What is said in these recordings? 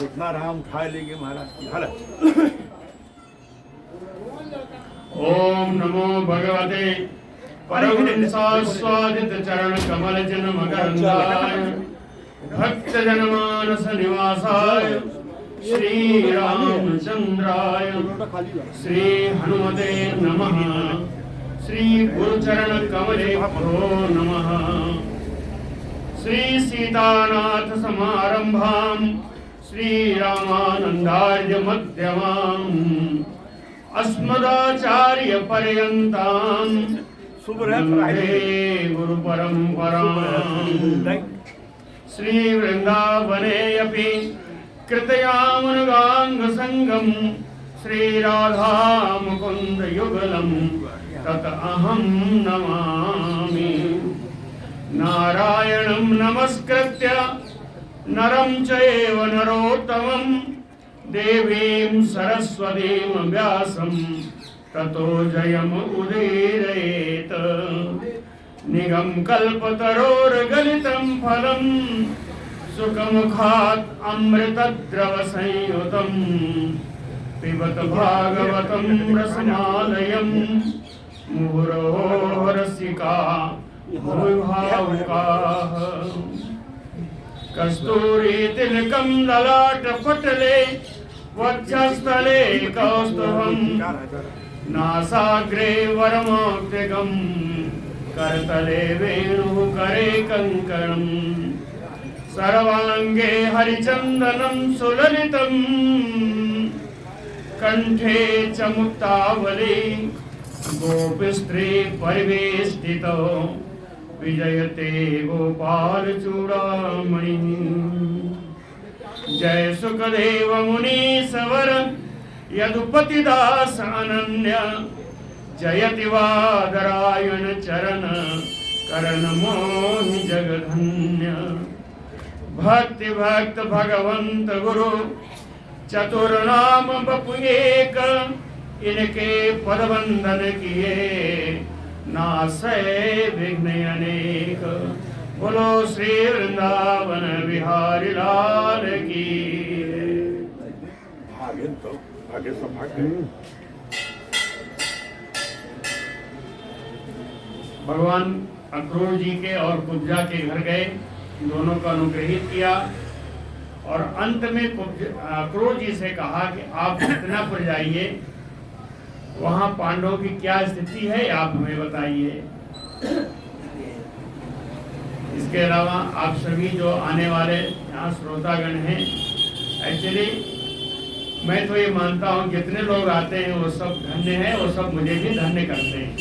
इतना राम खा लेंगे महाराज। हाल ओम नमो भगवते परमहंसास्वादित चरण कमल जन मकरंदाय भक्त जनमानस निवासाय श्री रामचंद्राय श्री हनुमते नमः। श्री गुरुचरण कमलेभ्यो नमः। श्री सीतानाथ समारंभां श्री रामानंदार्य मध्यमाम् अस्मदाचार्य पर्यन्तां वन्दे गुरु परंपरां। श्री वृंदावने अपि कृतयामुनगांग संगम श्री राधा मुकुंद युगलम तत अहं नमामि। नारायणं नमस्कृत्य नरं चैव नरोत्तमं देवीं सरस्वतीं व्यासं ततो जयमुदीरयेत्। निगमकल्पतरोर्गलितं फलं सुखमुखात् अमृतद्रवसंयुतं पिबत भागवतं रसमालयं मुहुरहो रसिका भूभावुकाः। कस्तूरीतिलकं ललाटपटले वक्षस्थले कौस्तुभं नासाग्रे वरमौक्तिकं करतले वेणुः करे कङ्कणं सर्वाङ्गे हरिचन्दनं सुललितं कंठे च मुक्तावली गोपस्त्री परिवेष्टितो विजयते गोपाल चूड़ामणि। जय सुखदेव मुनि सवर यदुपतिदास अनन्य जयति वादरायण चरण करण मोहि जगधन्य। भक्ति भक्त भगवंत गुरु चतुर्नाम बपु एक इनके पद वंदन किए नासै विघ्न अनेक। बोलो श्री वृंदावन बिहारी लाल की। भागे सब भाग गए। भगवान अक्रूर जी के और कुब्जा के घर गए, दोनों को अनुग्रहित किया और अंत में अक्रूर जी से कहा कि आप हस्तिनापुर जाइए, वहां पांडवों की क्या स्थिति है आप हमें बताइए। इसके अलावा आप सभी जो आने वाले यहाँ श्रोतागण हैं, एक्चुअली मैं तो ये मानता हूँ जितने लोग आते हैं वो सब धन्य हैं, वो सब मुझे भी धन्य करते हैं।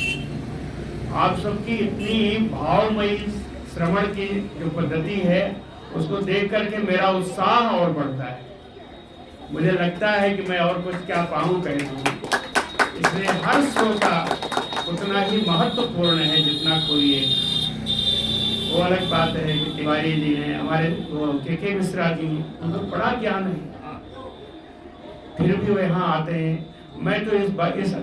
आप सबकी इतनी भावमयी श्रवण की जो पद्धति है उसको देख करके मेरा उत्साह और बढ़ता है। मुझे लगता है कि मैं और कुछ क्या पाऊँ कह दूँ। इसलिए हर श्रोता उतना ही महत्वपूर्ण है जितना कोई एक। वो अलग बात है कि तिवारी जी हैं, हमारे के मिश्रा जी हैं, उनको बड़ा ज्ञान है, फिर भी वो यहाँ आते हैं। मैं तो इस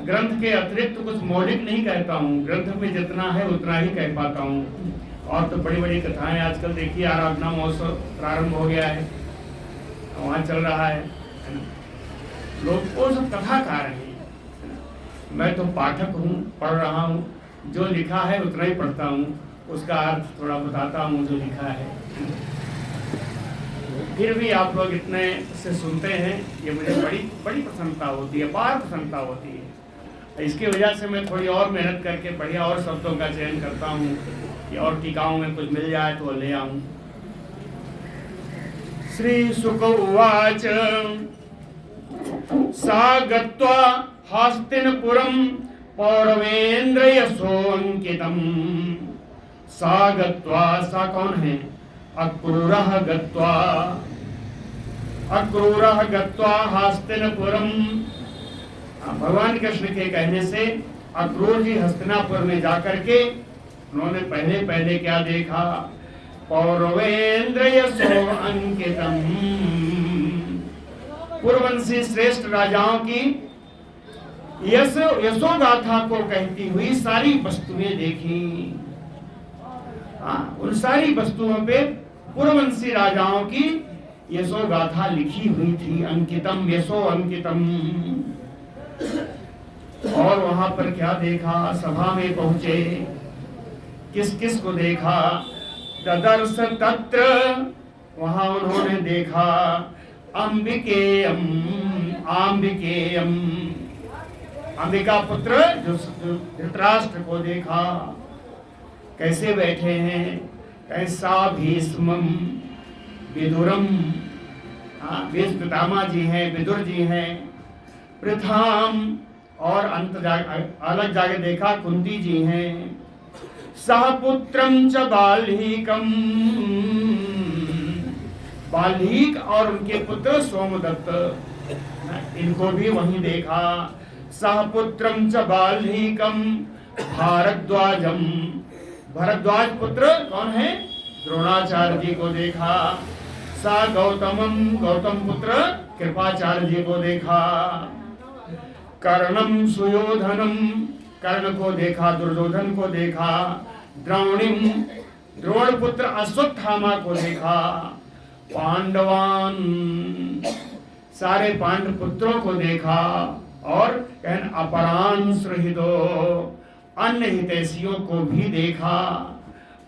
ग्रंथ के अतिरिक्त कुछ मौलिक नहीं कहता हूँ, ग्रंथ में जितना है उतना ही कह पाता हूँ। और तो बड़ी बड़ी कथाएं आजकल देखिए, आराधना महोत्सव प्रारंभ हो गया है, वहाँ चल रहा है, लोग वो सब कथाकार हैं। मैं तो पाठक हूँ, पढ़ रहा हूँ, जो लिखा है उतना ही पढ़ता हूँ, उसका अर्थ थोड़ा बताता हूँ जो लिखा है। फिर भी आप लोग इतने से सुनते हैं, ये मुझे बड़ी प्रसन्नता होती है, अपार प्रसन्नता होती है। इसकी वजह से मैं थोड़ी और मेहनत करके बढ़िया और शब्दों का चयन करता हूँ कि और टीकाओं में कुछ मिल जाए तो ले आऊँ। श्री शुक उवाच सा गत्वा हस्तिनपुरं पौरवेन्द्र यशोऽङ्कितम्। सा गत्वा, सा कौन है? अक्रूरः गत्वा हस्तिनपुरम। भगवान कृष्ण के कहने से अक्रूर जी हस्तिनापुर में जाकर के उन्होंने पहले क्या देखा? पौरवेन्द्र यशो अंकितम, पूर्ववंशी श्रेष्ठ राजाओं की यशो गाथा को कहती हुई सारी वस्तुएं देखी। उन सारी वस्तुओं पे पूर्ववंशी राजाओं की यशो गाथा लिखी हुई थी, अंकितम यशो अंकितम। और वहां पर क्या देखा, सभा में पहुंचे, किस किस को देखा, ददर्श तत्र, वहां उन्होंने देखा अंबिकेयम, आंबिकेयम, अंबिका पुत्र जो धृतराष्ट्र को देखा, कैसे बैठे हैं, कैसा भीष्मम विदुरम, भीष्म पितामह जी हैं, विदुर जी हैं, पृथाम, और अलग जाके देखा कुंती जी हैं, सहपुत्रम च बाल्हीकम, बाल्हीक और उनके पुत्र सोमदत्त, इनको भी वहीं देखा, सहपुत्रम च बाल्हीकम भारद्वाजम, भरद्वाज पुत्र कौन है, द्रोणाचार्य जी को देखा, सा गौतमम, गौतम पुत्र कृपाचार्य जी को देखा, कर्णम सुयोधनम, कर्ण को देखा, दुर्योधन को देखा, द्रोणिम, द्रोण पुत्र अश्वत्थामा को देखा, पांडवान, सारे पांडव पुत्रों को देखा, और अपरान सुहृदो, अन्य हितैषियों को भी देखा,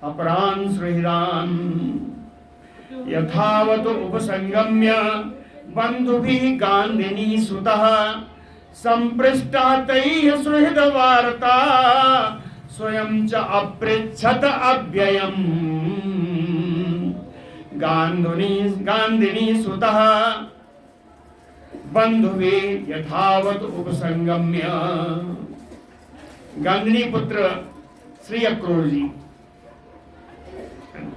अपरान सुहृदान, यथावत उपसंगम्य बंधुभिः गांधिनी सुतः संपृष्टा तैः सुहृद वार्ता स्वयं च अपृच्छत अव्ययम्, गांधिनी सुतः बंधुभिः यथावत उपसंगम्य, गांधिनी पुत्र श्री अक्रूर जी,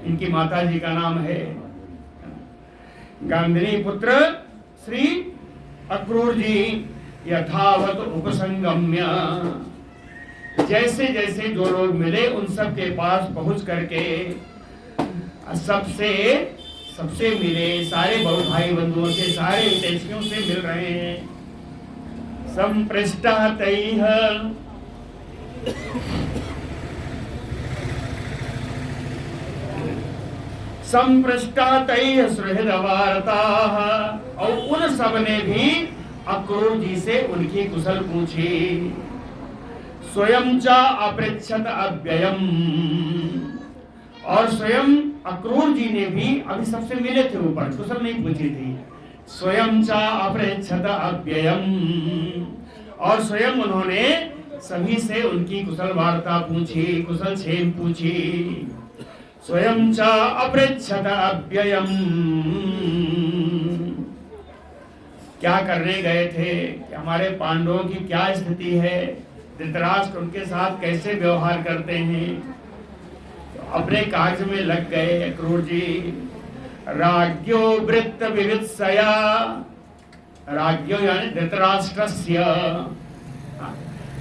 इनकी माता जी का नाम है, गांधिनी पुत्र श्री अक्रूर जी यथावत उपसंगम्य, जैसे जैसे जो लोग मिले उन सब के पास पहुंच करके सबसे मिले, सारे भाई बंधुओं से, सारे हितैषियों से मिल रहे हैं। संपृष्टा तैः, संपृष्टा तैः सुहृद वार्ताः, और उन सब ने भी अक्रूर जी से उनकी कुशल पूछी, स्वयं च अपृच्छत अव्ययम्, और स्वयं अक्रूर जी ने भी, अभी सबसे मिले थे ऊपर, कुशल नहीं पूछी थी, स्वयं च अपृच्छत अव्ययम्, और स्वयं उन्होंने सभी से उनकी कुशल वार्ता पूछी, कुशल क्षेम पूछी, स्वयं च अपृच्छत अव्ययम्, क्या करने गए थे, कि हमारे पांडवों की क्या स्थिति है, धृतराष्ट्र उनके साथ कैसे व्यवहार करते हैं, तो अपने कार्य में लग गए अक्रूर जी। राज्ञो वृत्त विवित्सया, राज्ञो यानी धृतराष्ट्रस्य,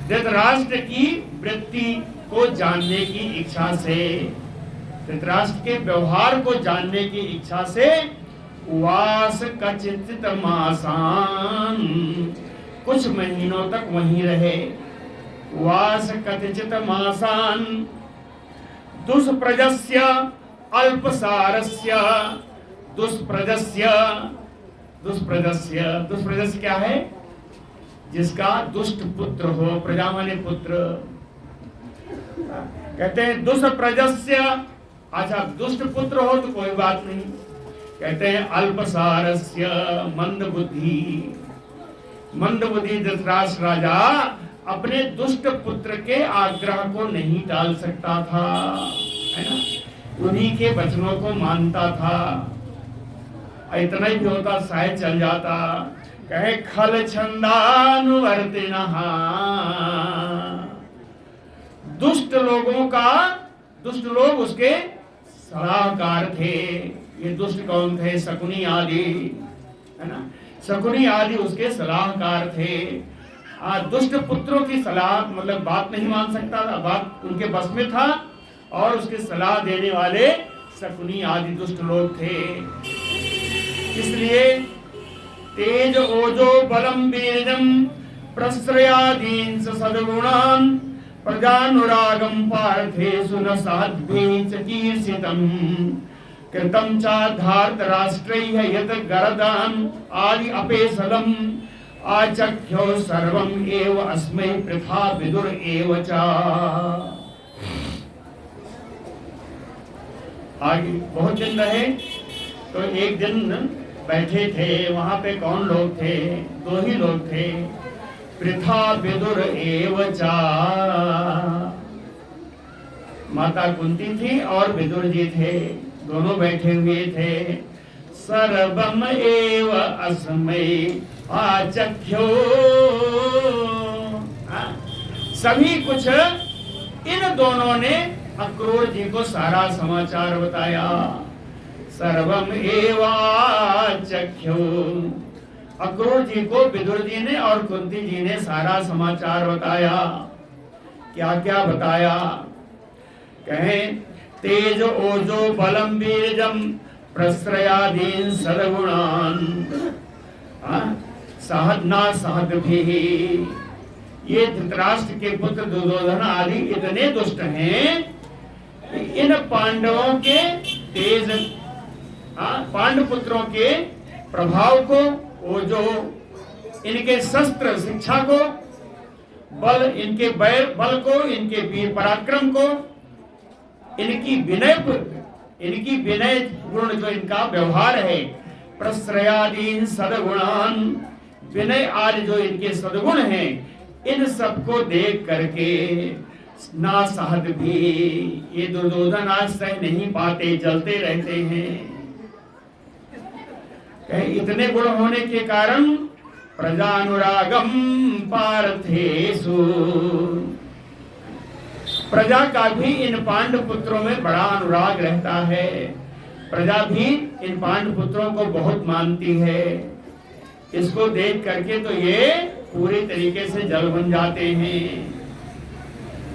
धृतराष्ट्र की वृत्ति को जानने की इच्छा से, धृतराष्ट्र के व्यवहार को जानने की इच्छा से, वास कचित मासान, कुछ महीनों तक वहीं रहे, वास कथिचित मासान, दुष्प्रजस्य अल्पसारस्य, दुष्प्रजस्य, दुष्प्रजस्य, दुष्प्रजस्य क्या है, जिसका दुष्ट पुत्र हो, प्रजा माने पुत्र, कहते हैं दुष्प्रजस्य, अच्छा दुष्ट पुत्र हो तो कोई बात नहीं, कहते हैं अल्पसारस्य, मंद बुद्धि, मंद बुद्धि धृतराष्ट्र राजा अपने दुष्ट पुत्र के आग्रह को नहीं टाल सकता था, है ना, उन्हीं के वचनों को मानता था, इतना ही भी होता शायद चल जाता, कहे खल छंदानुवर्तिनः, दुष्ट लोगों का, दुष्ट लोग उसके सलाहकार थे, ये दुष्ट कौन थे, शकुनी आदि, है ना, शकुनी आदि उसके सलाहकार थे, दुष्ट पुत्रों की सलाह मतलब बात नहीं मान सकता था, बात उनके बस में था, और उसके सलाह देने वाले शकुनी आदि दुष्ट लोग थे, इसलिए तेज ओजो बलम वीर्यम प्रश्रयादीन सद्गुणान प्रजानुरागम पार्थेषु न साध्वी च कीर्षितम् कृतं चाधार्त राष्ट्रैः यत् गरदान आदि अपेसलम आचख्यो सर्वम एव अस्मै पृथा विदुर एव च। आगे बहुत दिन रहे तो एक दिन बैठे थे, वहां पे कौन लोग थे? दो ही लोग थे, पृथा विदुर एव च। माता कुंती थी और विदुर जी थे, दोनों बैठे हुए थे। सर्वम एव अस्मै आचख्यो, सभी कुछ इन दोनों ने अक्रूर जी को सारा समाचार बताया। सर्वम एव आचख्यो, अक्रूर जी को विदुर जी ने और कुंती जी ने सारा समाचार बताया। क्या क्या बताया? कहें तेज ओजो बलम बीजम प्रश्रयादीन सदगुणान सहदना सहद भी। ये धृतराष्ट्र के पुत्र दुर्योधन आदि इतने दुष्ट हैं, इन पांडवों के तेज, पांडव पुत्रों के प्रभाव को, वो जो इनके शस्त्र शिक्षा को, बल, इनके बल को, इनके वीर पराक्रम को, इनकी विनय गुण, जो इनका व्यवहार है, प्रश्रयादीन सदगुणान, विनय आदि जो इनके सदगुण हैं, इन सबको देख करके ना सहद भी, ये दुर्योधन आज सह नहीं पाते, जलते रहते हैं। इतने गुण होने के कारण प्रजानुरागम पार्थेषु, प्रजा का भी इन पांडव पुत्रों में बड़ा अनुराग रहता है। प्रजा भी इन पांडव पुत्रों को बहुत मानती है। इसको देख करके तो ये पूरी तरीके से जल बन जाते हैं।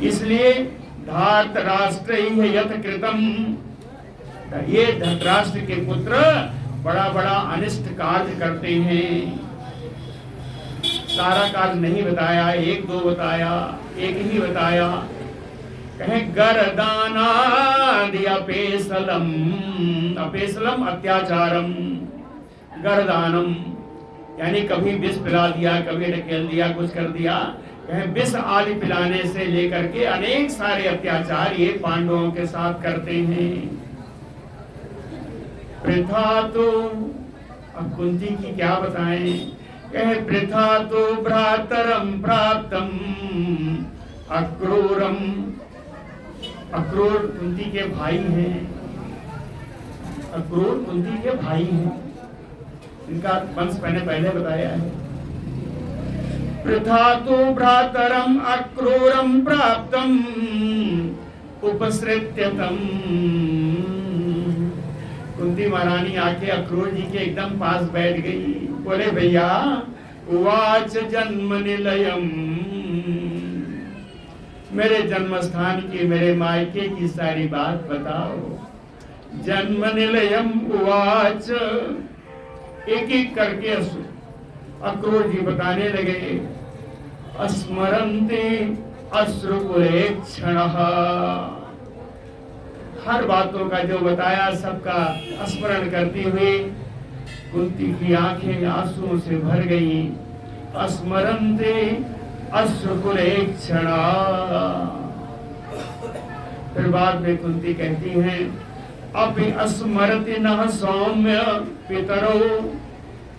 इसलिए धार्त राष्ट्र यथ कृतम, ये धृतराष्ट्र के पुत्र बड़ा बड़ा अनिष्ट कार्य करते हैं। सारा कार्य नहीं बताया, एक दो बताया, एक ही बताया। कहे गरदानादि अपेसलम, अपेसलम अत्याचारम, गरदानम यानी कभी विष पिला दिया, कभी ढकेल दिया, कुछ कर दिया। कहे विष आदि पिलाने से लेकर के अनेक सारे अत्याचार ये पांडवों के साथ करते हैं। पृथा तो, अब कुंती की क्या बताएं? कहे पृथा तो भ्रातरम प्राप्तम अक्रूरम, अक्रूर कुंती के भाई हैं, अक्रूर कुंती के भाई हैं, इनका वंश मैंने पहले बताया है। पृथा तो भ्रातरम अक्रूरम प्राप्तम उपसृत्यतम, कुंती महारानी आके अक्रूर जी के एकदम पास बैठ गई। बोले भैया, उवाच जन्म निलयम, मेरे जन्म स्थान की, मेरे मायके की सारी बात बताओ। जन्म निलयम उवाच, एक एक करके अक्रूर जी बताने लगे। स्मरन्ते अश्रुपुरेक्षणः, हर बातों का जो बताया सबका स्मरण करते हुए कुंती की आंखें आंसुओं से भर गईं। स्मरन्ते अश्रुपुरेक्षणः। फिर बाद में कुंती कहती हैं, अपि स्मरति नः सौम्य पितरो,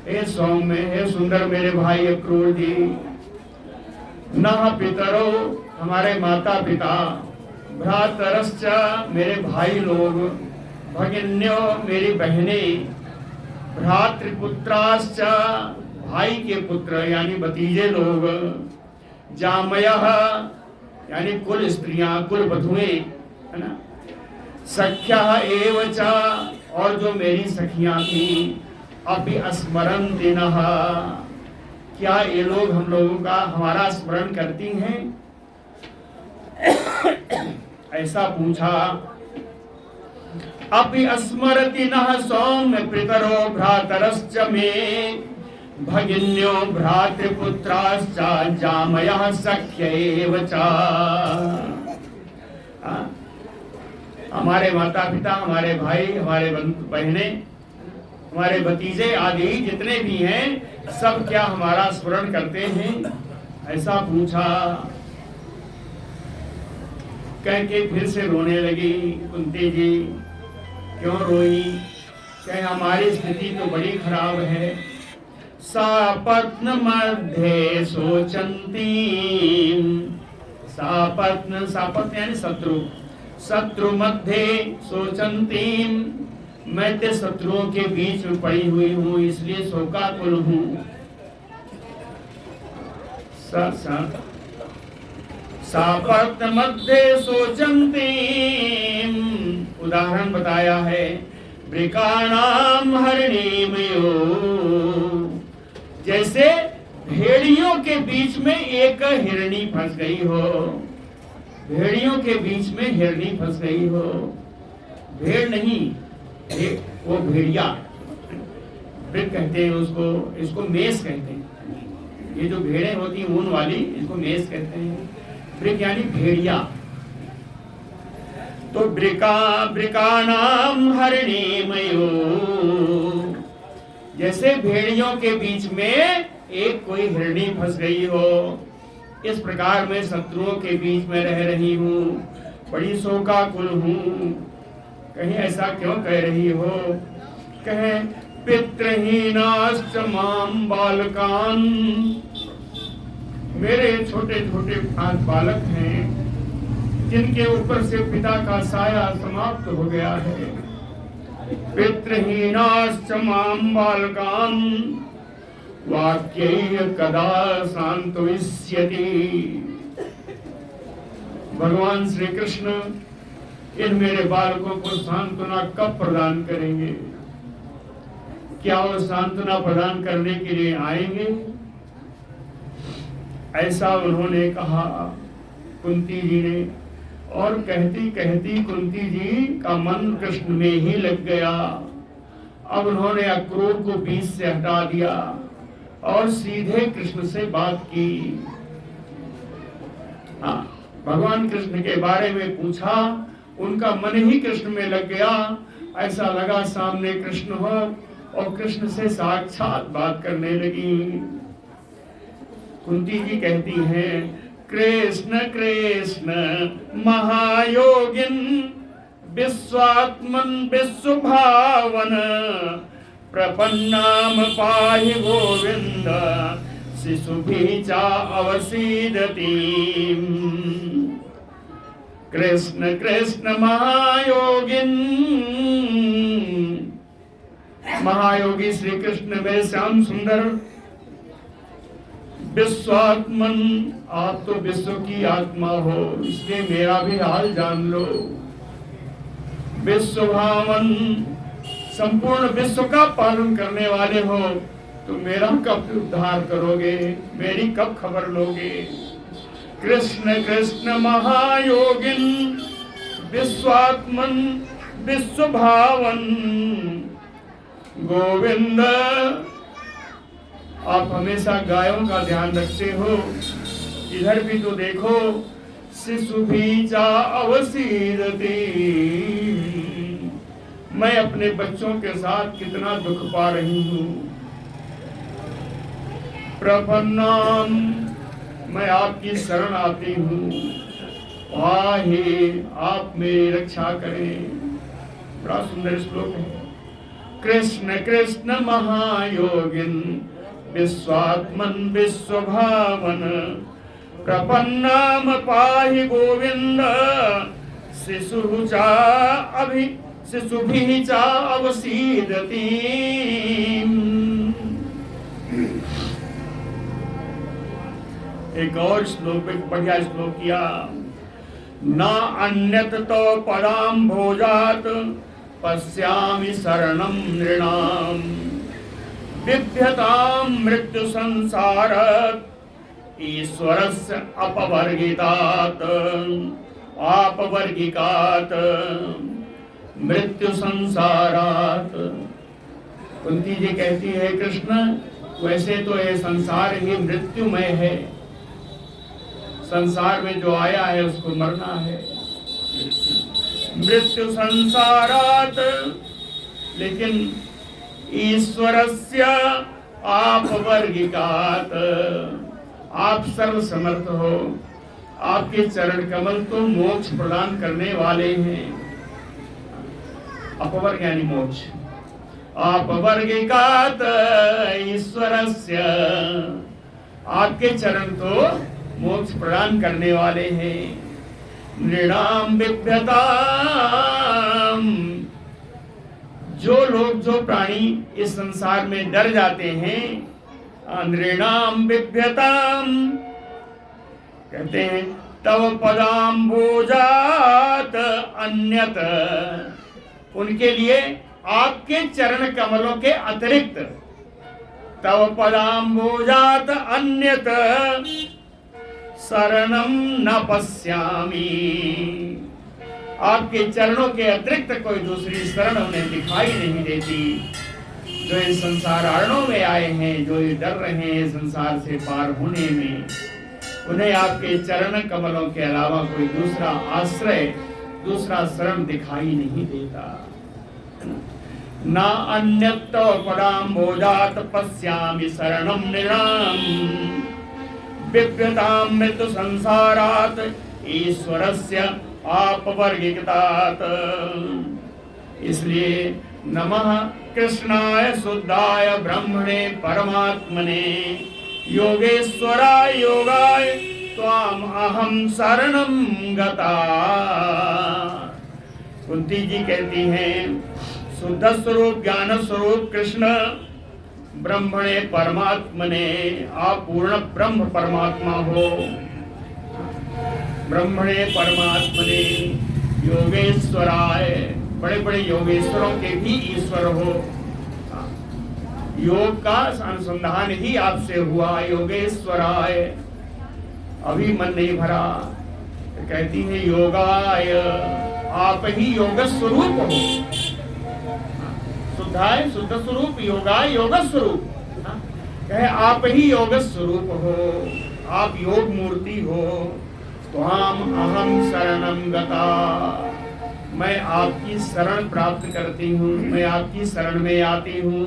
हे सौम्य, हे सुंदर मेरे भाई अक्रूर जी, नः पितरो हमारे माता पिता, भ्रातरश्च मेरे भाई लोग, भगिन्यो मेरी बहनें, भ्रातृपुत्राश्च भाई के पुत्र यानी भतीजे लोग, जामयः यानी कुल स्त्रियां, कुल वधुएं, है ना, सख्यः एव च और जो मेरी सखियां थी, अपि स्मरन्ति नः, क्या ये लोग हम लोगों का हमारा स्मरण करती हैं? ऐसा पूछा। अपि स्मरति नः सौम्य पितरो भ्रातरश्च मे, भगिन्यो भ्रातृपुत्राश्च जामयः सख्य एव च। हमारे माता पिता, हमारे भाई, हमारे बहने, हमारे भतीजे आदि जितने भी हैं सब क्या हमारा स्मरण करते हैं? ऐसा पूछा। कह के फिर से रोने लगी कुंती जी। क्यों रोई? कहे हमारी स्थिति तो बड़ी खराब है। सापत्न मध्ये सोचंती, सापत्न, सापत्न यानी शत्रु, शत्रु मध्य सोचंती, मैं ते शत्रुओं के बीच में पड़ी हुई हूँ, इसलिए शोकाकुल हूँ। सापत्न मध्य सोचंती, उदाहरण बताया है। वृकाणाम हरिणीमयो, जैसे भेड़ियों के बीच में एक हिरणी फंस गई हो। भेड़ियों के बीच में हिरणी फंस गई हो। भेड़ नहीं, वो भेड़िया, वृक कहते हैं उसको, इसको मेष कहते हैं। ये जो भेड़ें होती हैं ऊन वाली, इसको मेष कहते हैं। वृक यानी भेड़िया। तो वृकाणाम हरिणीमयो, जैसे भेड़ियों के बीच में एक कोई हिरणी फंस गई हो, इस प्रकार मैं शत्रुओं के बीच में रह रही हूँ, बड़ी शोकाकुल हूँ। कहीं ऐसा क्यों कह रही हो? कहे पितृहीनाश्च माम बालकान, मेरे छोटे छोटे 5 बालक हैं जिनके ऊपर से पिता का साया समाप्त हो गया है। पितृहीनाश्च माम बालकान वाक्यैः कदा सांत्वयिष्यति। भगवान श्री कृष्ण इन मेरे बालकों को सांत्वना कब प्रदान करेंगे? क्या वो सांत्वना प्रदान करने के लिए आएंगे? ऐसा उन्होंने कहा कुंती जी ने। और कहती कहती कुंती जी का मन कृष्ण में ही लग गया। अब उन्होंने अक्रूर को बीच से हटा दिया और सीधे कृष्ण से बात की। भगवान कृष्ण के बारे में पूछा, उनका मन ही कृष्ण में लग गया। ऐसा लगा सामने कृष्ण हो और कृष्ण से साक्षात बात करने लगी। कुंती जी कहती हैं, कृष्ण कृष्ण महायोगिन विश्वात्मन विश्वभावन प्रपन्नाम पाहि गोविंद शिशुभिः च अवसीदति। कृष्ण कृष्ण महायोगिन, महायोगी श्री कृष्ण में श्याम सुंदर। विश्वात्मन, आप तो विश्व की आत्मा हो, इसलिए मेरा भी हाल जान लो। विश्वभावन, संपूर्ण विश्व का पालन करने वाले हो, तो मेरा कब उद्धार करोगे? मेरी कब खबर लोगे? कृष्ण कृष्ण महायोगिन विश्वात्मन विश्वभावन गोविंद। आप हमेशा गायों का ध्यान रखते हो, इधर भी तो देखो। शिशुभिः च अवसीदति, मैं अपने बच्चों के साथ कितना दुख पा रही हूँ। प्रपन्नाम, मैं आपकी शरण आती हूँ। पाहि, आप मेरी रक्षा करें। बड़ा सुंदर श्लोक है। कृष्ण कृष्ण महायोगिन विश्वात्मन विश्वभावन प्रपन्नाम पाहि गोविंद शिशुभिः च अवसीदति। एक और श्लोक, एक बढ़िया श्लोक किया। न अन्यत तो पराम भोजात पश्यामि शरणं नृणाम बिभ्यतां मृत्यु संसारात् ईश्वरस्य अपवर्गितात् आपवर्गिकात् मृत्यु संसारात्। कुंती जी कहती है, कृष्ण वैसे तो ये संसार ही मृत्युमय है, संसार में जो आया है उसको मरना है, मृत्यु संसारात, लेकिन ईश्वरस्य आपवर्गिकात, आप सर्व समर्थ हो, आपके चरण कमल तो मोक्ष प्रदान करने वाले हैं। अपवर्ग यानी मोक्ष। अपवर्गिकात ईश्वरस्य, आपके चरण तो मोक्ष प्रदान करने वाले हैं। नृणाम बिभ्यताम, जो लोग, जो प्राणी इस संसार में डर जाते हैं, नृणाम बिभ्यताम, कहते हैं तव पदाम्बोजात अन्यत, उनके लिए आपके चरण कमलों के अतिरिक्त, तव पदाम्बोजात अन्यत शरणम न पश्यामि, आपके चरणों के अतिरिक्त कोई दूसरी शरण उन्हें दिखाई नहीं देती। जो इस संसार अरणों में आए हैं, जो ये डर रहे हैं संसार से पार होने में, उन्हें आपके चरण कमलों के अलावा कोई दूसरा आश्रय, दूसरा शरण दिखाई नहीं देता। न अन्यत पदाम्बोजात पश्यामि शरणम नृणाम बिभ्यताम मृत्यु संसारात ईश्वरस्य आपवर्गिकतात्। इसलिए नमः कृष्णाय शुद्धाय ब्रह्मणे परमात्मने योगेश्वराय योगाय त्वाम अहम शरणं गता। कुंती जी कहती हैं, शुद्ध स्वरूप ज्ञान स्वरूप कृष्ण ब्रह्मणे परमात्मने, आप पूर्ण ब्रह्म परमात्मा हो। ब्रह्मणे परमात्मने योगेश्वराय, बड़े बड़े योगेश्वरों के भी ईश्वर हो। योग का अनुसंधान ही आपसे हुआ। योगेश्वराय, अभी मन नहीं भरा, कहती है योगाय, आप ही योग स्वरूप हो। शुद्धाय शुद्ध स्वरूप, योगाय योग स्वरूप, कहे आप ही योग स्वरूप हो, आप योग मूर्ति हो। त्वाम अहम शरणं गता, मैं आपकी शरण प्राप्त करती हूँ, मैं आपकी शरण में आती हूँ।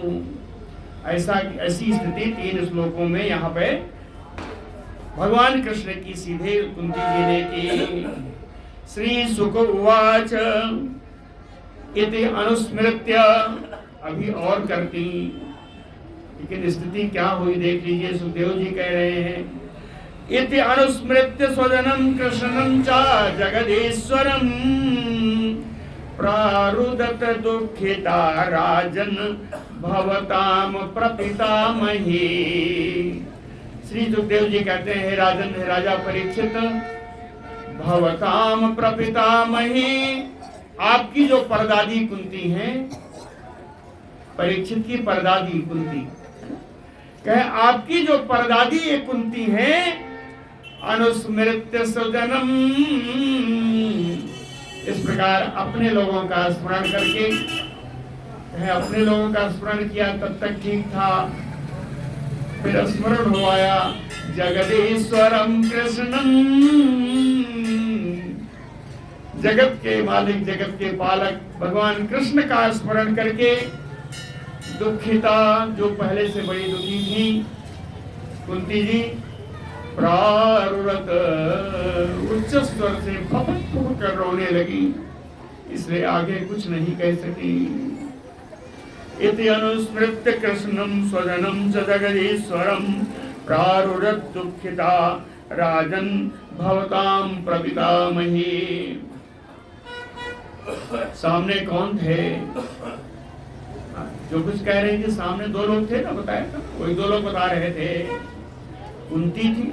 ऐसी स्थिति 3 श्लोकों में यहाँ पे भगवान कृष्ण की सीधे कुंती जी ने की। श्री शुक उवाच इति अनुस्मृत्य, अभी और करती, लेकिन स्थिति क्या हुई देख लीजिए। सुखदेव जी कह रहे हैं, इति अनुस्मृत्य स्वजनम कृष्णं च जगदीश्वरम प्रारुदत दुःखिता राजन भवताम प्रपितामही। श्री सुखदेव जी कहते हैं, राजन, हे राजा परीक्षित, भवताम प्रपितामही, आपकी जो परदादी कुंती हैं, परीक्षित की परदादी कुंती, कहे आपकी जो परदादी ये कुंती है, अनुस्मृत्य स्वजनम, इस प्रकार अपने लोगों का स्मरण करके, कहे अपने लोगों का स्मरण किया तब तक ठीक था, फिर स्मरण हो आया जगदीश्वरम कृष्णम, जगत के मालिक, जगत के पालक भगवान कृष्ण का स्मरण करके दुखिता, जो पहले से बड़ी दुखी थी कुंती जी, प्रारुरत, उच्च स्वर से फपट फपट कर रोने लगी, इसलिए आगे कुछ नहीं कह सकी। इति अनुस्मृत्य कृष्णं स्वजनं च जगदीश्वरं प्रारुरत दुखिता राजन भवताम प्रपितामही। सामने कौन थे? जो कुछ कह रहे थे, सामने 2 लोग थे ना, बताया था, वही 2 लोग बता रहे थे। कुंती थी,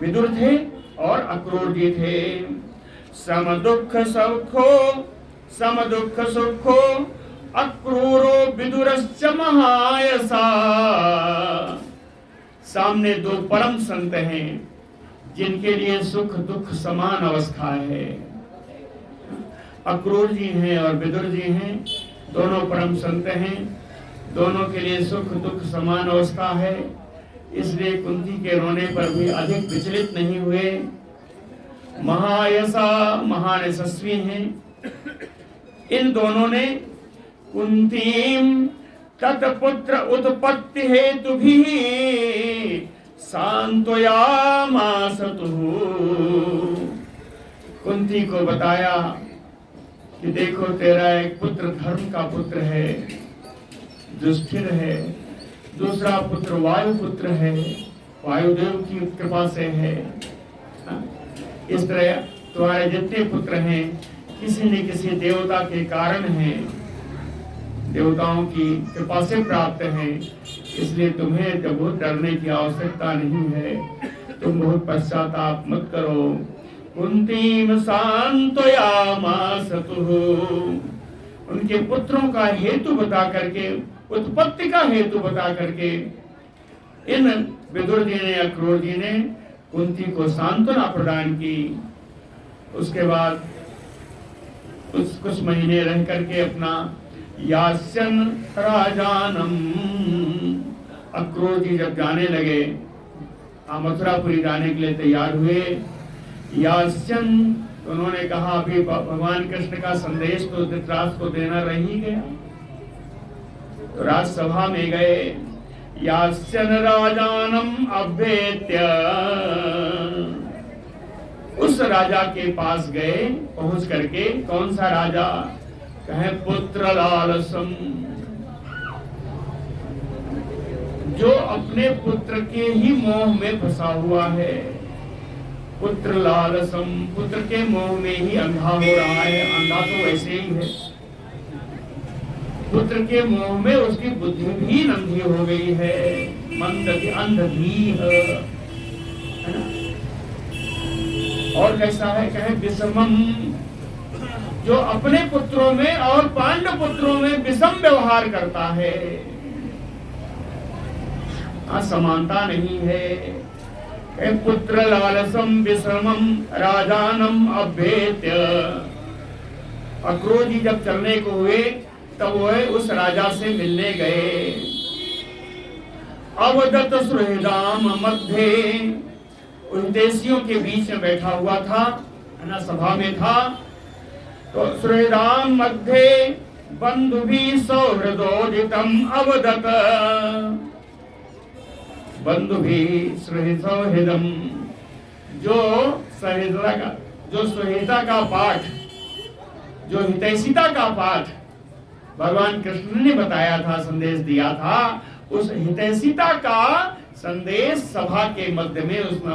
विदुर थे और अक्रूर जी थे। सम दुख सुखो, सम दुख सुखो अक्रूरो विदुरश्च महायसा। सामने 2 परम संत हैं जिनके लिए सुख दुख समान अवस्था है। अक्रूर जी हैं और विदुर जी हैं, दोनों परम संत हैं, दोनों के लिए सुख दुख समान अवस्था है। इसलिए कुंती के रोने पर भी अधिक विचलित नहीं हुए। महायशा महान यशस्वी हैं। इन दोनों ने कुंतीम तत्पुत्र उत्पत्ति हेतु भी सांत्वयामास कुंती को बताया कि देखो तेरा एक पुत्र धर्म का पुत्र है जो स्थिर है, दूसरा पुत्र वायु पुत्र है, वायुदेव की कृपा से है। इस तरह तुम्हारे जितने पुत्र हैं किसी न किसी देवता के कारण हैं, देवताओं की कृपा से प्राप्त हैं, इसलिए तुम्हें तो बहुत डरने की आवश्यकता नहीं है, तुम बहुत पश्चाताप मत करो। कुंतीम सांत्वयामासतुः, उनके पुत्रों का हेतु बता करके, उत्पत्ति का हेतु बता करके इन विदुर जी ने, अक्रूर जी ने कुंती को सांत्वना प्रदान की। उसके बाद कुछ महीने रह करके अपना यास्यन राजानम, अक्रूर जी जब जाने लगे, मथुरापुरी जाने के लिए तैयार हुए, यास्यन उन्होंने कहा अभी भगवान कृष्ण का संदेश तो धृतराष्ट्र को देना रह ही गया, तो राजसभा में गए। यास्यन राजानम अभ्येत्य, उस राजा के पास गए पहुंच करके। कौन सा राजा? कहे पुत्र लालसम, जो अपने पुत्र के ही मोह में फंसा हुआ है। पुत्र लालसम, पुत्र के मोह में ही अंधा हो रहा है। अंधा तो वैसे ही है, पुत्र के मोह में उसकी बुद्धि भी अंधी हो गई है, मंद अंध भी है ना। और कैसा है? कहे विषमम, जो अपने पुत्रों में और पांडव पुत्रों में विषम व्यवहार करता है, असमानता नहीं है। पुत्र लालसम विषमम राजानम अभ्येत्य, अक्रूर जी जब चलने को हुए तब वह उस राजा से मिलने गए। अवदत सुहृदाम मध्य, उन देशियों के बीच में बैठा हुआ था, है ना, सभा में था। तो सुहृदाम मध्य बंधु भी सौहृदोदितम अवदत, बंधु भी सौहृदम, जो सहृदता का, जो सुहिता का पाठ, जो हितैषिता का पाठ भगवान कृष्ण ने बताया था, संदेश दिया था, उस हितैषिता का संदेश सभा के मध्य में उसमें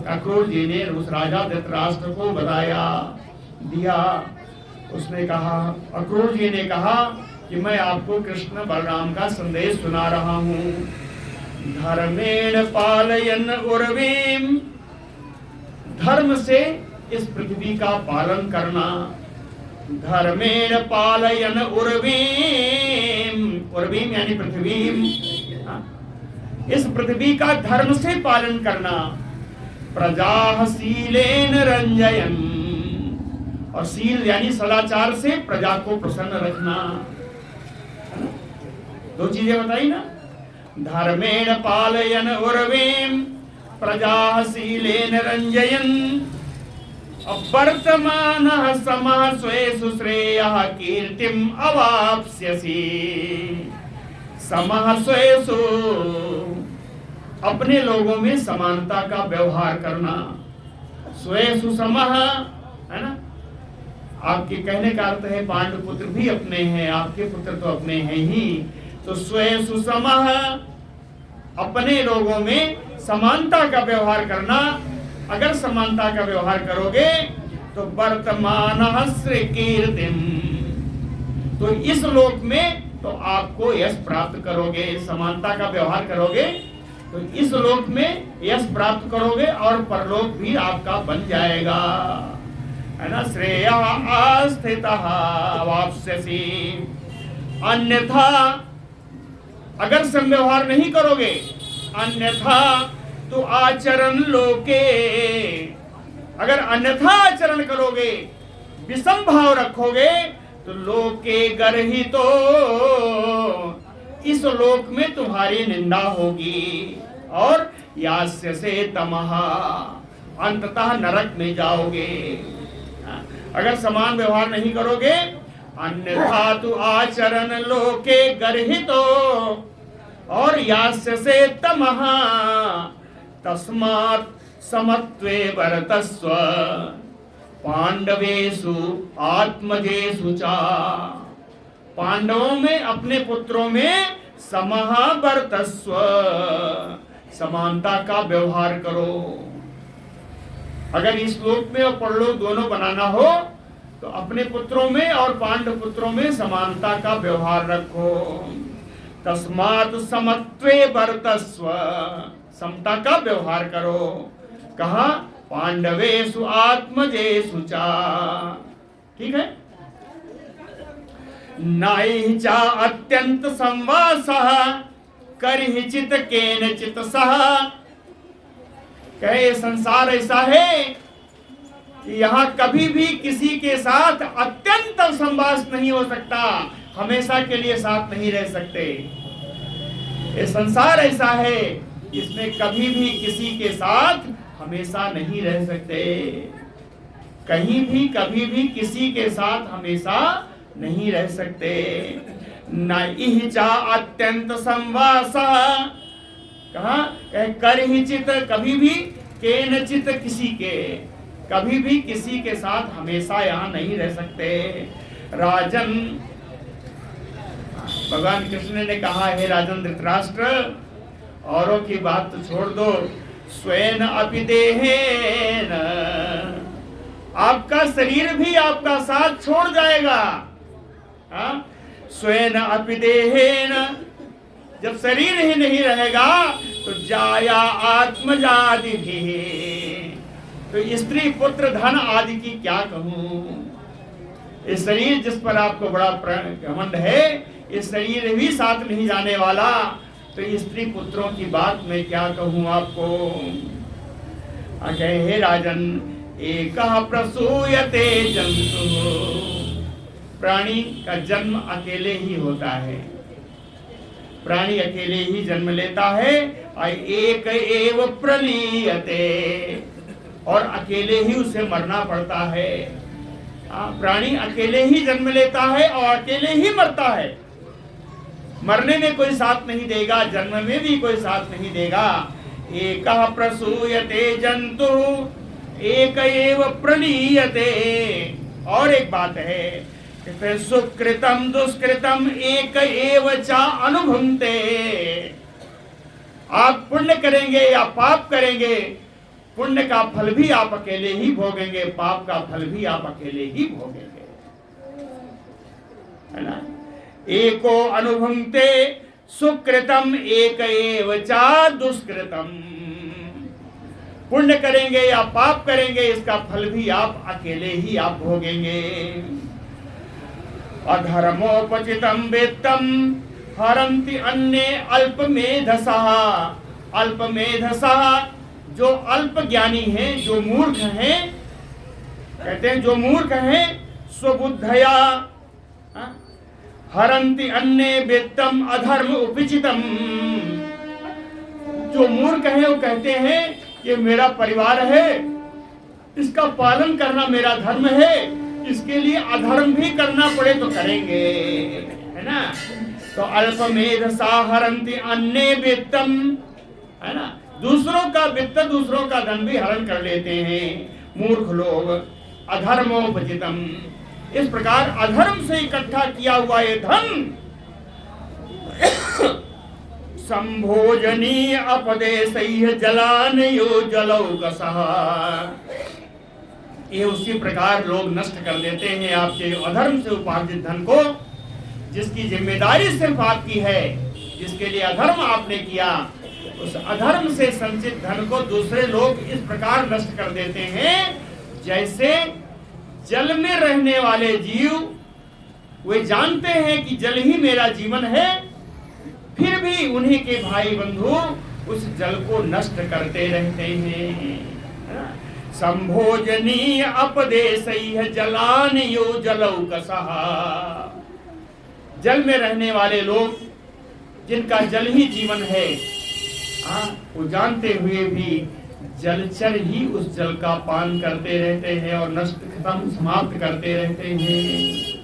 अक्रूर जी ने उस राजा धृतराष्ट्र को बताया, दिया। उसने कहा, अक्रूर जी ने कहा कि मैं आपको कृष्ण बलराम का संदेश सुना रहा हूँ। धर्मेण पालयन उर्वीम, धर्म से इस पृथ्वी का पालन करना। धर्मेण पालयन उर्वीम, उर्वीम यानी पृथ्वी, इस पृथ्वी का धर्म से पालन करना। प्रजा शीलेन रंजयन, और शील यानी सदाचार से प्रजा को प्रसन्न रखना। दो चीजें बताई ना, धर्मेण पालयन उर्वीम प्रजा शीलेन रंजयन। वर्तमान समः स्वेषु श्रेयः कीर्तिम अवाप्स्यसि। समः स्वेषु, अपने लोगों में समानता का व्यवहार करना। स्वेषु समः, है ना, आपके कहने का अर्थ है पांडु पुत्र भी अपने हैं, आपके पुत्र तो अपने हैं ही। तो स्वेषु समः, अपने लोगों में समानता का व्यवहार करना। अगर समानता का व्यवहार करोगे तो वर्तमान कीर्तिम, तो इस लोक में तो आपको यश प्राप्त करोगे। समानता का व्यवहार करोगे तो इस लोक में यश प्राप्त करोगे और परलोक भी आपका बन जाएगा, है ना। श्रेया आस्थितः वाप्स्यसि। अन्यथा अगर समव्यवहार नहीं करोगे, अन्यथा तो आचरण लोके, अगर अन्यथा आचरण करोगे, विषम भाव रखोगे, तो लोके गर्हितो, इस लोक में तुम्हारी निंदा होगी। और यास्य से तमहा, अंततः नरक में जाओगे। अगर समान व्यवहार नहीं करोगे, अन्यथा तु आचरण लोके गर्हितो और यास्य से तमः तस्मात् समत्वे वर्तस्व पांडवेषु आत्मजेषु च। पांडवों में अपने पुत्रों में समः वर्तस्व, समानता का व्यवहार करो। अगर इस लोक में और परलोक दोनों बनाना हो तो अपने पुत्रों में और पांडव पुत्रों में समानता का व्यवहार रखो। तस्मात् समत्वे वर्तस्व, समता का व्यवहार करो। कहा? पांडवेषु आत्मजेषु च। ठीक है। नाहि च अत्यंत संवासः करहिचित केनचित सह। कहे संसार ऐसा है कि यहाँ कभी भी किसी के साथ अत्यंत संवास नहीं हो सकता, हमेशा के लिए साथ नहीं रह सकते। ये संसार ऐसा है, इसमें कभी भी किसी के साथ हमेशा नहीं रह सकते। कहीं भी कभी भी किसी के साथ हमेशा नहीं रह सकते। न इह चा अत्यंत संवासः, कहा? कर ही चित, कभी भी केनचित, किसी के, कभी भी किसी के साथ हमेशा यहाँ नहीं रह सकते। राजन, भगवान कृष्ण ने कहा, हे राजन धृतराष्ट्र, औरों की बात तो छोड़ दो, स्वयं अपि देहेन, आपका शरीर भी आपका साथ छोड़ जाएगा। स्वयं अपि देहेन, जब शरीर ही नहीं रहेगा तो जाया आत्मजादि भी, तो स्त्री पुत्र धन आदि की क्या कहूं। इस शरीर जिस पर आपको बड़ा घमंड है, इस शरीर भी साथ नहीं जाने वाला, तो स्त्री पुत्रों की बात मैं क्या कहूं आपको। हे राजन, एकः प्रसूयते जंतु, प्राणी का जन्म अकेले ही होता है, प्राणी अकेले ही जन्म लेता है। एक एव प्रलीयते, और अकेले ही उसे मरना पड़ता है। प्राणी अकेले ही जन्म लेता है और अकेले ही मरता है। मरने में कोई साथ नहीं देगा, जन्म में भी कोई साथ नहीं देगा। एकः प्रसूयते जंतु एक एव प्रलीयते। और एक बात है, सुकृतम दुष्कृतम एक एव च अनुभुंते। आप पुण्य करेंगे या पाप करेंगे, पुण्य का फल भी आप अकेले ही भोगेंगे, पाप का फल भी आप अकेले ही भोगेंगे, है ना। एको अनुभुंते सुकृतम एक एव च दुष्कृतम। पुण्य करेंगे या पाप करेंगे, इसका फल भी आप अकेले ही आप भोगेंगे। अधर्मोपचितम वेत्तम हरन्ति अन्ये अल्पमेधसः। अल्पमेधसः, जो अल्प ज्ञानी हैं, जो मूर्ख हैं, कहते हैं जो मूर्ख हैं, स्वबुद्धया हरन्ति अन्ये वेत्तम अधर्म उपचितम। जो मूर्ख हैं वो कहते हैं ये मेरा परिवार है, इसका पालन करना मेरा धर्म है, इसके लिए अधर्म भी करना पड़े तो करेंगे, है ना। तो अल्पमेधसा हरन्ति अन्ये वित्तम, है ना, दूसरों का वित्त, दूसरों का धन भी हरण कर लेते हैं मूर्ख लोग। अधर्मोपचितम, इस प्रकार अधर्म से इकट्ठा किया हुआ ये धन संभोजनीय अपदेशैः जलानयो जलौकसः। ये उसी प्रकार लोग नष्ट कर देते हैं आपके अधर्म से उपार्जित धन को, जिसकी जिम्मेदारी सिर्फ आपकी है, जिसके लिए अधर्म आपने किया, उस अधर्म से संचित धन को दूसरे लोग इस प्रकार नष्ट कर देते हैं जैसे जल में रहने वाले जीव, वे जानते हैं कि जल ही मेरा जीवन है, फिर भी उन्हीं के भाई बंधु उस जल को नष्ट करते रहते हैं। संभोजनीय अपदेशैः जलानयो जलौकसः। जल में रहने वाले लोग, जिनका जल ही जीवन है, वो जानते हुए भी जलचर ही उस जल का पान करते रहते हैं और नष्ट खत्म समाप्त करते रहते हैं।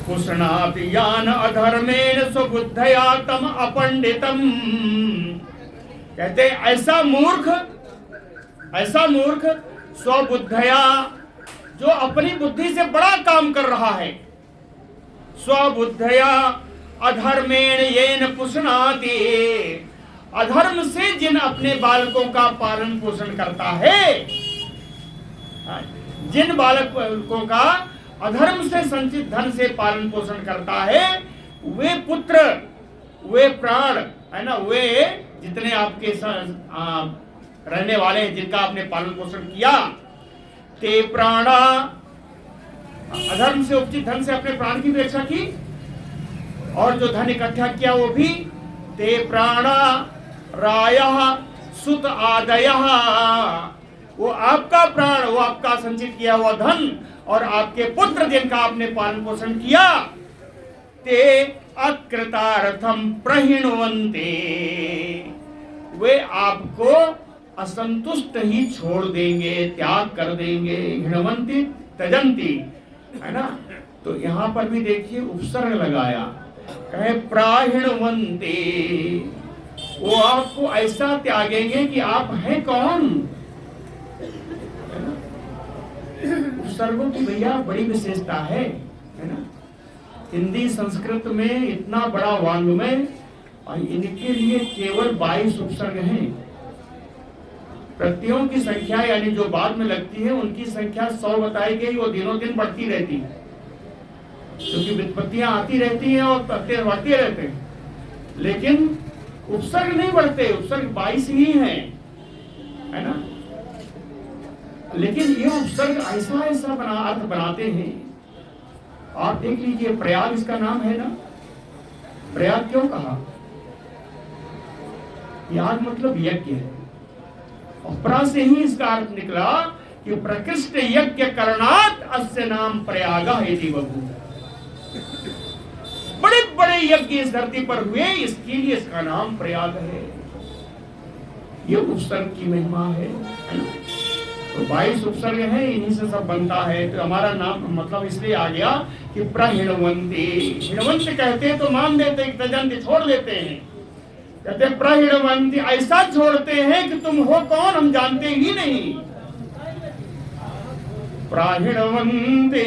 पुष्णाति यान अधर्मेण स्वबुद्धया तम अपंडितम। कहते ऐसा मूर्ख स्वबुद्धया, जो अपनी बुद्धि से बड़ा काम कर रहा है, स्वबुद्धया अधर्मेण येन पुष्णाति, अधर्म से जिन अपने बालकों का पालन पोषण करता है, जिन बालकों का अधर्म से संचित धन से पालन पोषण करता है, वे पुत्र, वे प्राण, है ना, वे जितने आपके रहने वाले हैं, जिनका आपने पालन पोषण किया, ते प्राणा, अधर्म से उपचित धन से अपने प्राण की अपेक्षा की और जो धन इकट्ठा किया वो भी, ते प्राणा रायः सुत आदयः, वो आपका प्राण, वो आपका संचित किया हुआ धन और आपके पुत्र जिनका आपने पालन पोषण किया, ते अकृतार्थम प्रहिणवन्ते, वे आपको असंतुष्ट ही छोड़ देंगे, त्याग कर देंगे। हिणवंती त्यजंती, है ना। तो यहाँ पर भी देखिए उपसर्ग लगाया, कहे प्राहिणवन्ते, वो आपको ऐसा त्यागेंगे कि आप हैं कौन। उपसर्गों की भैया बड़ी विशेषता है ना। हिंदी संस्कृत में इतना बड़ा वाङ्मय और इनके लिए केवल 22 उपसर्ग हैं। प्रत्ययों की संख्या यानी जो बाद में लगती है उनकी संख्या 100 बताई गई, वो दिनों दिन बढ़ती रहती है, क्योंकि वित्पत्तियां आती रहती हैं और प्रत्यय बढ़ते रहते हैं, लेकिन उपसर्ग नहीं बढ़ते। उपसर्ग 22 ही हैं, है ना। लेकिन ये उपसर्ग ऐसा ऐसा अर्थ बनाते हैं। आप देख लीजिए, प्रयाग इसका नाम है ना। प्रयाग क्यों कहा? याग मतलब यज्ञ है, और प्रा से ही इसका अर्थ निकला कि प्रकृष्ट यज्ञ करणात् अस्य नाम प्रयागः इति बभूव। बड़े बड़े यज्ञ इस धरती पर हुए, इसके लिए इसका नाम प्रयाग है। ये उपसर्ग की महिमा है ना। तो 22 उपसर्ग हैं, इन्हीं से सब बनता है। तो हमारा नाम मतलब इसलिए आ गया कि प्रहिणवन्ति। हिणवंत कहते तो मान देते, त्यजन्ति छोड़ देते हैं, कहते प्रहिणवन्ति ऐसा छोड़ते हैं कि तुम हो कौन हम जानते ही नहीं। प्रहिणवन्ति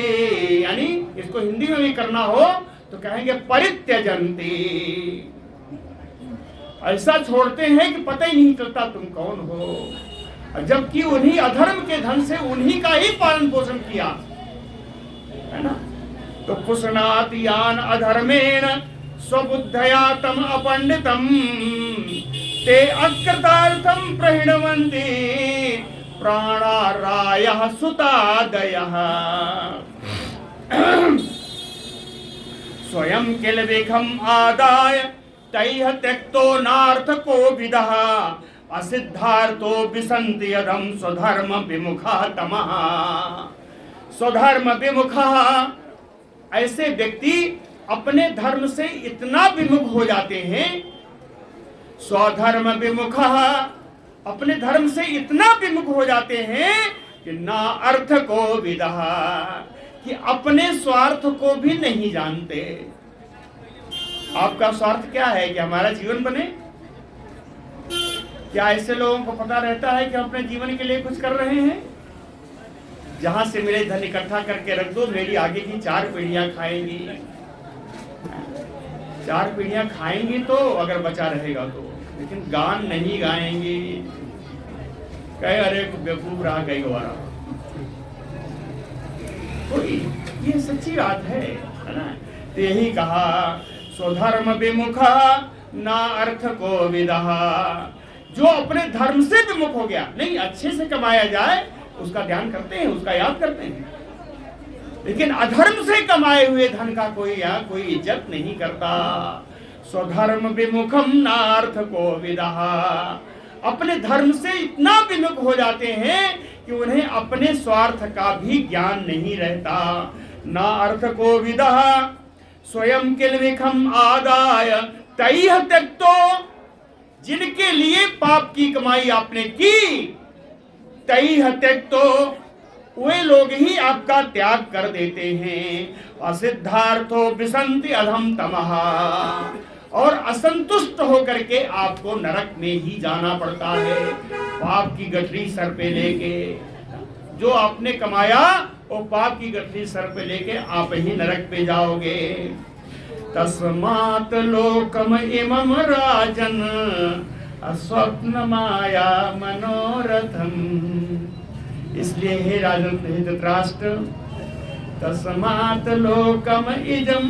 यानी इसको हिंदी में भी करना हो तो कहेंगे परित्यजन्ति, ऐसा छोड़ते हैं कि पता ही नहीं चलता तुम कौन हो, जबकि उन्हीं अधर्म के धन से उन्हीं का ही पालन पोषण किया, है ना। तो पुष्णाति यान अधर्मेण स्वबुद्धया तम अपंडितम, ते अकृतार्थम प्रहिणवन्ति प्राणा रायः सुतादयः। स्वयं किल विखम आदाय तैह त्यक्तो नार्थको विदः, असिद्धार्थो विसन्ति यदम स्वधर्म विमुखः तमः। स्वधर्म विमुखः, ऐसे व्यक्ति अपने धर्म से इतना विमुख हो जाते हैं। स्वधर्म विमुखः, अपने धर्म से इतना विमुख हो जाते हैं कि ना अर्थ को विदः, कि अपने स्वार्थ को भी नहीं जानते। आपका स्वार्थ क्या है? कि हमारा जीवन बने? क्या ऐसे लोगों को पता रहता है कि हम अपने जीवन के लिए कुछ कर रहे हैं? जहां से मिले धन इकट्ठा करके रख दो, मेरी आगे की 4 पीढ़ियां खाएंगी। 4 पीढ़ियां खाएंगी तो अगर बचा रहेगा तो, लेकिन गान नहीं गाएंगी। कहे अरे बेवकूफ रहा कई गवारा। तो ये सच्ची बात है ना। तो यही कहा स्वधर्म विमुखः ना अर्थ को विदः, जो अपने धर्म से विमुख हो गया, नहीं अच्छे से कमाया जाए उसका ध्यान करते हैं, उसका याद करते हैं, लेकिन अधर्म से कमाए हुए धन का कोई इज्जत नहीं करता। स्वधर्म विमुखम ना अर्थ को विदः, अपने धर्म से इतना विमुख हो जाते हैं कि उन्हें अपने स्वार्थ का भी ज्ञान नहीं रहता। ना अर्थ को विदः स्वयं किल विखम आदाय तैह त्यक्तो, जिनके लिए पाप की कमाई आपने की, तई हत्यक तो वे लोग ही आपका त्याग कर देते हैं। असिद्धार्थो विसंति अधम तमः, और असंतुष्ट होकर के आपको नरक में ही जाना पड़ता है। पाप की गठरी सर पे लेके, जो आपने कमाया वो पाप की गठरी सर पे लेके आप ही नरक पे जाओगे। तस्मात् लोकम इमम राजन अस्वप्न माया मनोरथम। इसलिए हे राजन, हे धृतराष्ट्र, तस्मात् लोकम इदम,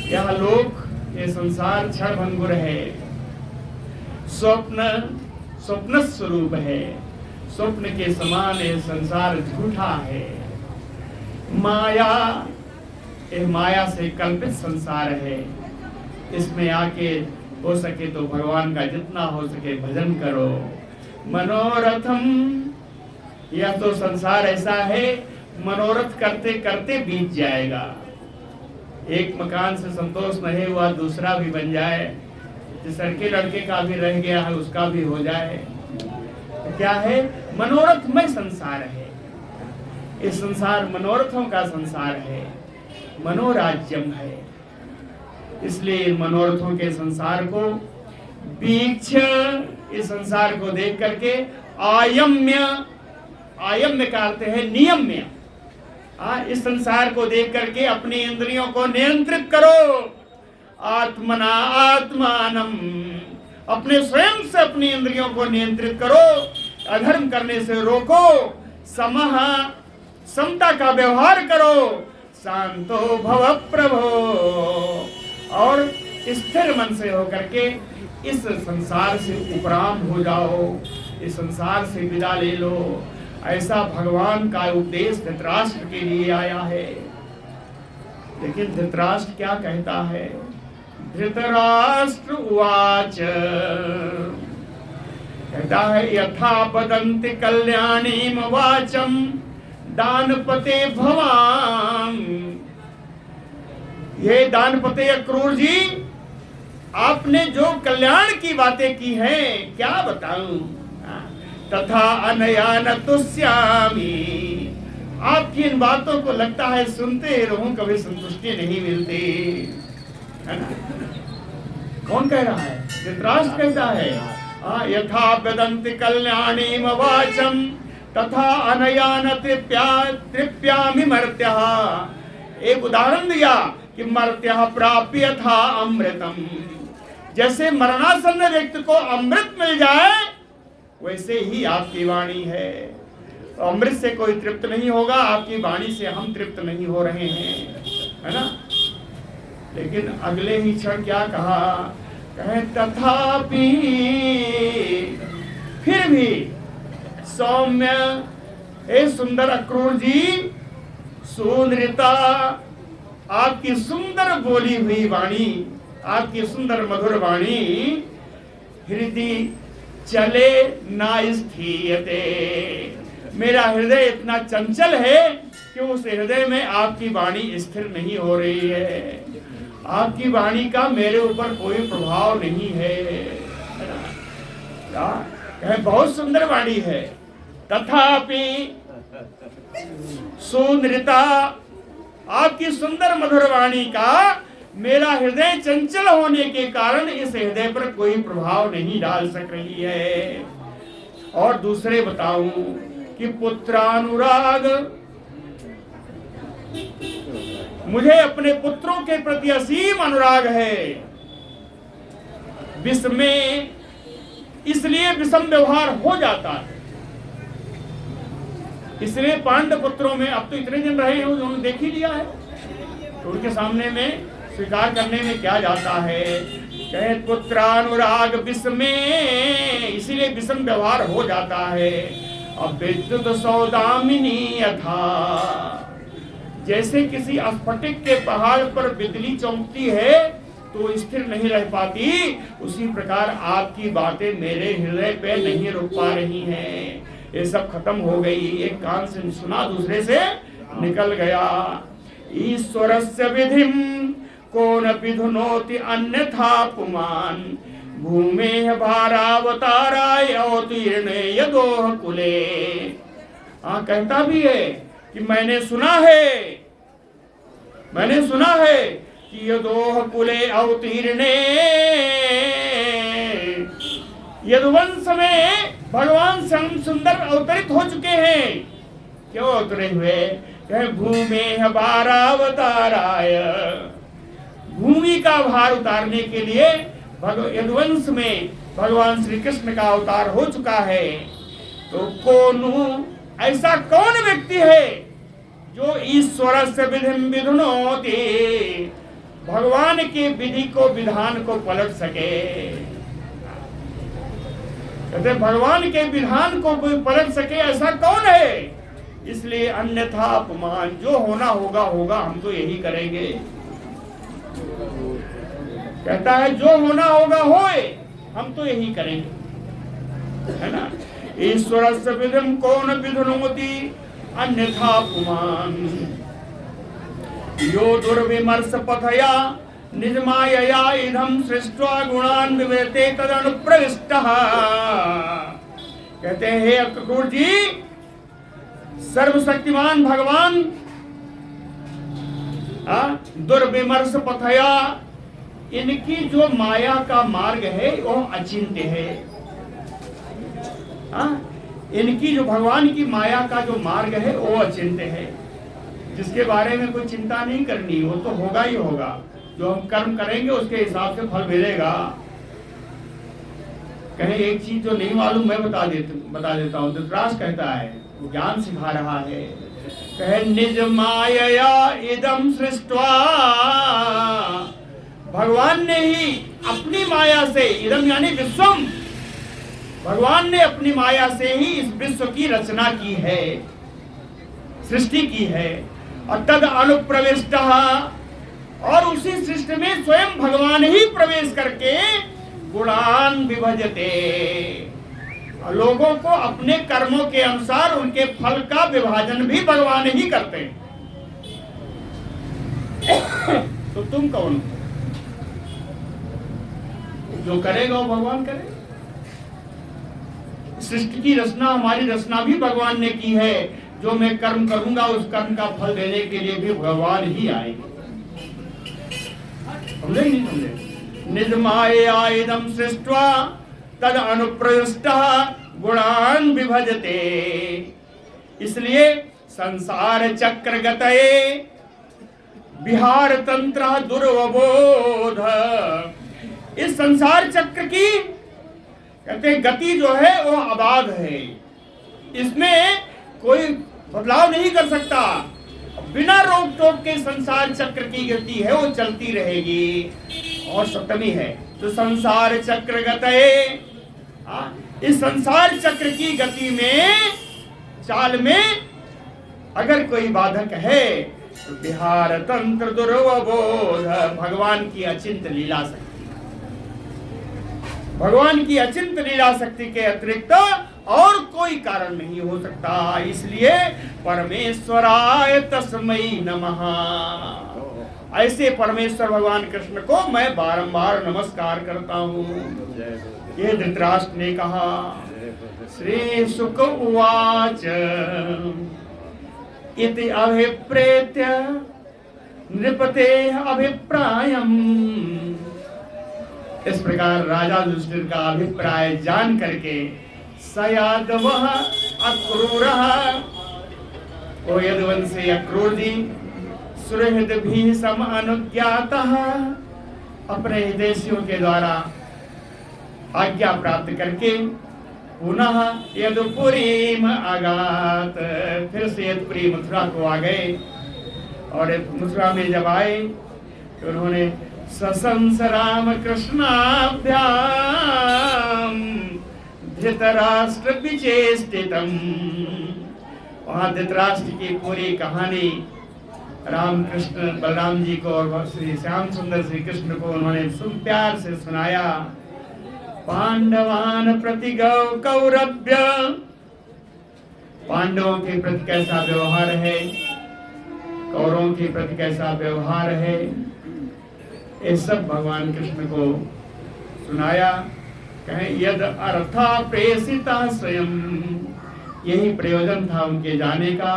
यह लोक, ये संसार क्षणभंगुर है, स्वप्न स्वरूप है, स्वप्न के समान ये संसार झूठा है। माया, ये माया से कल्पित संसार है। इसमें आके हो सके तो भगवान का जितना हो सके भजन करो। मनोरथम, यह तो संसार ऐसा है, मनोरथ करते करते बीत जाएगा। एक मकान से संतोष नहीं हुआ, दूसरा भी बन जाए, तीसरे के लड़के का भी रह गया है, उसका भी हो जाए। तो क्या है? मनोरथमय संसार है। इस संसार मनोरथों का संसार है, मनोराज्यम है। इसलिए मनोरथों के संसार को बीक्ष, इस संसार को देख करके आयम्य, आयम्य का अर्थ है नियम्य, इस संसार को देख करके अपनी इंद्रियों को नियंत्रित करो। आत्मना आत्मानम, अपने स्वयं से अपनी इंद्रियों को नियंत्रित करो, अधर्म करने से रोको। समः, समता का व्यवहार करो। शांतो भव प्रभो, और स्थिर मन से होकर के इस संसार से उपराम हो जाओ, इस संसार से विदा ले लो। ऐसा भगवान का उपदेश धृतराष्ट्र के लिए आया है। लेकिन धृतराष्ट्र क्या कहता है? धृतराष्ट्र उवाच, कहता है यथा वदन्ति कल्याणीम वाचम दानपते भवान। ये दानपते अक्रूर जी, आपने जो कल्याण की बातें की हैं, क्या बताऊं। तथा अनया न तुष्यामि, आपकी इन बातों को लगता है सुनते रहूं, कभी संतुष्टि नहीं मिलती, है ना? कौन कह रहा है? धृतराष्ट्र कहता है यथा वदन्ति कल्याणीम वाचम तथा अनया न तृप्यामि मर्त्यः। एक उदाहरण दिया कि मर्त्यः प्राप्य यथा अमृतम, जैसे मरणासन्न व्यक्ति को अमृत मिल जाए वैसे ही आपकी वाणी है। तो अमृत से कोई तृप्त नहीं होगा, आपकी वाणी से हम तृप्त नहीं हो रहे हैं, है ना? लेकिन अगले ही क्षण क्या कहा? कहे तथापि, फिर भी सौम्य, हे सुंदर अक्रूर जी, सुनृता, आपकी सुंदर बोली हुई वाणी, आपकी सुंदर मधुर वाणी, हृदय चले ना स्थियते, मेरा हृदय इतना चंचल है कि उस हृदय में आपकी वाणी स्थिर नहीं हो रही है। आपकी वाणी का मेरे ऊपर कोई प्रभाव नहीं है। बहुत सुंदर वाणी है। तथापि सुनृता, आपकी सुंदर मधुर वाणी का मेरा हृदय चंचल होने के कारण इस हृदय पर कोई प्रभाव नहीं डाल सक रही है। और दूसरे बताऊं कि पुत्रानुराग, मुझे अपने पुत्रों के प्रति असीम अनुराग है। विषमें, इसलिए विषम व्यवहार हो जाता है। इसलिए पांडव पुत्रों में, अब तो इतने दिन रहे हैं, उन्होंने देख ही लिया है, तो उनके सामने में स्वीकार करने में क्या जाता है। कहे पुत्रानुराग विषमें, इसीलिए विषम व्यवहार हो जाता है। अब विद्युत सौदामिनी यथा, जैसे किसी स्फटिक के पहाड़ पर बिजली चमकती है तो स्थिर नहीं रह पाती, उसी प्रकार आपकी बातें मेरे हृदय पे नहीं रुक पा रही हैं। ये सब खत्म हो गई, एक कान से सुना दूसरे से निकल गया। ईश्वरस्य विधिम कौन विधुनोति अन्यथा पुमान, भूमे भारावताराय अवतीर्ण यदोह कुले। हाँ, कहता भी है कि मैंने सुना है कि यदोह कुले अवतीर्ण, यदुवंश में भगवान श्याम सुंदर अवतरित हो चुके हैं। क्यों अवतरे हुए? कहे भूमे भारावताराय, भूमि का भार उतारने के लिए यदुवंश में भगवान श्री कृष्ण का अवतार हो चुका है। तो कौन ऐसा कौन व्यक्ति है जो ईश्वर से विधि विधुनोति, भगवान के विधि को विधान को पलट सके। कहते भगवान के विधान को कोई पलट सके, ऐसा कौन है? इसलिए अन्यथा अपमान, जो होना होगा होगा, हम तो यही करेंगे। कहता है जो होना होगा होए, हम तो यही करेंगे, है ना। ईश्वर से विधिम कौन विधुनोति अन्यथा अपमान, यो दुर्विमर्श पथया निज मायया इधम सृष्ट्वा गुणान विवेते तदनुप्रविष्टः। कहते हैं हे अक्रूर जी, सर्वशक्तिमान भगवान दुर्विमर्श पथया, इनकी जो माया का मार्ग है वो अचिंत्य है। इनकी जो भगवान की माया का जो मार्ग है वो अचिंत्य है, जिसके बारे में कोई चिंता नहीं करनी, वो तो होगा ही होगा। जो हम कर्म करेंगे उसके हिसाब से फल मिलेगा। कहे एक चीज जो नहीं मालूम मैं बता देता हूँ। धृतराष्ट्र कहता है, वो ज्ञान सिखा रहा है। कहे निज मायया इदम सृष्ट्वा, भगवान ने ही अपनी माया से, इदम यानी विश्वम, भगवान ने अपनी माया से ही इस विश्व की रचना की है, सृष्टि की है। और तद अनुप्रविष्टः, और उसी सृष्टि में स्वयं भगवान ही प्रवेश करके गुणान विभजते, लोगों को अपने कर्मों के अनुसार उनके फल का विभाजन भी भगवान ही करते हैं। तो तुम कौन? जो करेगा वो भगवान करेगा। सृष्टि की रचना, हमारी रचना भी भगवान ने की है। जो मैं कर्म करूंगा उस कर्म का फल देने के लिए भी भगवान ही आएंगे। समझे नहीं समझे? निज माया इदम सृष्ट्वा तद अनुप्रविष्टः गुणान विभजते। इसलिए संसार चक्र गतये विहार तंत्र दुर्वबोध, इस संसार चक्र की कहते गति जो है वो अबाध है, इसमें कोई बदलाव नहीं कर सकता। बिना रोक टोक के संसार चक्र की गति है वो चलती रहेगी। और सप्तमी है तो संसार चक्र गतये, इस संसार चक्र की गति में, चाल में अगर कोई बाधक है तो विहार तंत्र दुर्वबोध, भगवान की अचिंत लीला शक्ति, भगवान की अचिंत लीला शक्ति के अतिरिक्त और कोई कारण नहीं हो सकता। इसलिए परमेश्वराय तस्मै नमः, ऐसे परमेश्वर भगवान कृष्ण को मैं बारंबार नमस्कार करता हूँ। ये धृतराष्ट्र ने कहा। श्री शुक उवाच इति अभिप्रेत्य नृपते अभिप्रायम्, इस प्रकार राजा युधिष्ठिर का अभिप्राय जान करके सयादवः अक्रूरः, ओ यदुवंशी अक्रूर जी, सुहृद भी सम अनुज्ञातः, अपने हितैषियों के द्वारा आज्ञा प्राप्त करके पुनः यदुपुरीम आगात, फिर से यदुपुरी मथुरा को आ गए। और मथुरा में जब आए तो उन्होंने ससंस राम कृष्णाभ्याम धृतराष्ट्र विचेष्टितम, वहाँ धृतराष्ट्र की पूरी कहानी राम कृष्ण बलराम जी को और श्री श्याम सुंदर श्री कृष्ण को उन्होंने प्यार से सुनाया। पांडवान प्रति कौरव्य, पांडवों के प्रति कैसा व्यवहार है, कौरवों के प्रति कैसा व्यवहार है, ये सब भगवान कृष्ण को सुनाया। कहें यद अर्था प्रेषिता स्वयं, यही प्रयोजन था उनके जाने का।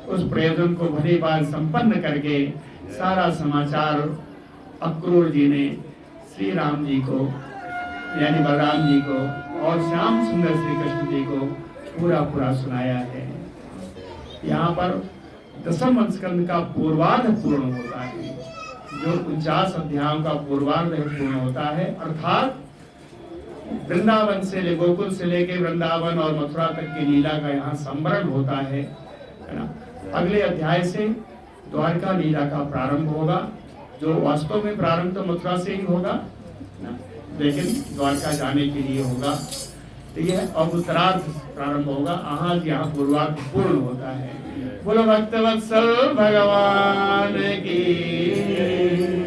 उस प्रयोजन को भली बात संपन्न करके सारा समाचार अक्रूर जी ने श्री राम जी को यानी बलराम जी को और श्याम सुंदर श्री कृष्ण जी को पूरा पूरा सुनाया है। यहाँ पर दसम स्कंद का पूर्वार्ध पूर्ण होता है, जो 49 अध्यायों का पूर्वार्ध पूर्ण होता है, अर्थात वृंदावन से गोकुल से लेके वृंदावन और मथुरा तक की लीला का यहाँ संवरण होता है ना। अगले अध्याय से द्वारका लीला का प्रारंभ होगा, जो वास्तव में प्रारंभ तो मथुरा से ही होगा ना, लेकिन द्वारका जाने के लिए होगा। तो यह अब उत्तरार्ध प्रारंभ होगा, आज यहाँ पूर्वार्ध पूर्ण होता है। बोलो भक्तवत्सल भगवान की।